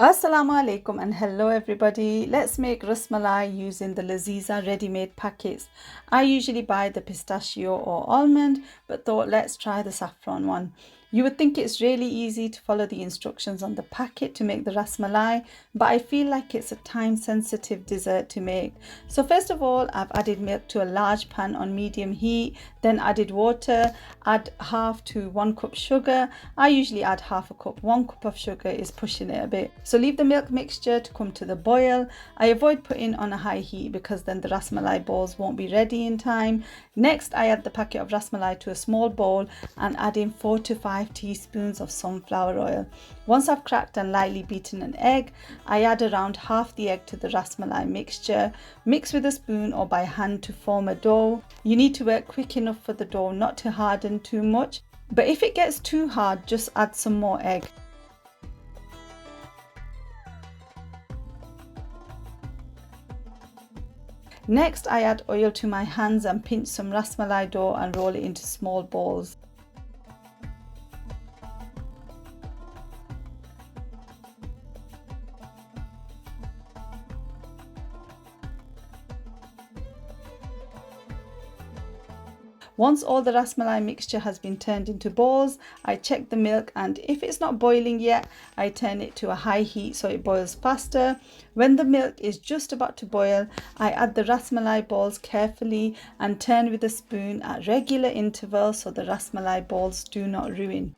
Assalamu alaikum and hello everybody. Let's make ras malai using the Laziza ready-made packets. I usually buy the pistachio or almond, but thought let's try the saffron one. You would think it's really easy to follow the instructions on the packet to make the ras malai, but I feel like it's a time-sensitive dessert to make. So first of all, I've added milk to a large pan on medium heat, then added water, add half to 1 cup sugar. I usually add half a cup. 1 cup of sugar is pushing it a bit. So leave the milk mixture to come to the boil. I avoid putting on a high heat because then the ras malai balls won't be ready in time. Next, I add the packet of ras malai to a small bowl and add in 4 to 5 teaspoons of sunflower oil. Once I've cracked and lightly beaten an egg, I add around half the egg to the ras malai mixture. Mix with a spoon or by hand to form a dough. You need to work quick enough for the dough not to harden too much, but if it gets too hard, just add some more egg. Next, I add oil to my hands and pinch some ras malai dough and roll it into small balls. Once all the ras malai mixture has been turned into balls, I check the milk, and if it's not boiling yet, I turn it to a high heat so it boils faster. When the milk is just about to boil, I add the ras malai balls carefully and turn with a spoon at regular intervals so the ras malai balls do not ruin.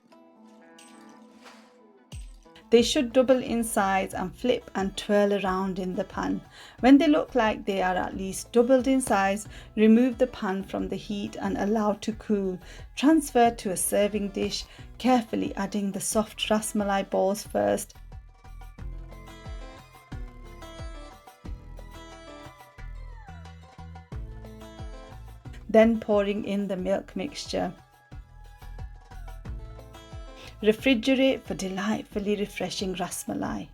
They should double in size and flip and twirl around in the pan. When they look like they are at least doubled in size, remove the pan from the heat and allow to cool. Transfer to a serving dish, carefully adding the soft ras malai balls first. Then pouring in the milk mixture. Refrigerate for delightfully refreshing ras malai.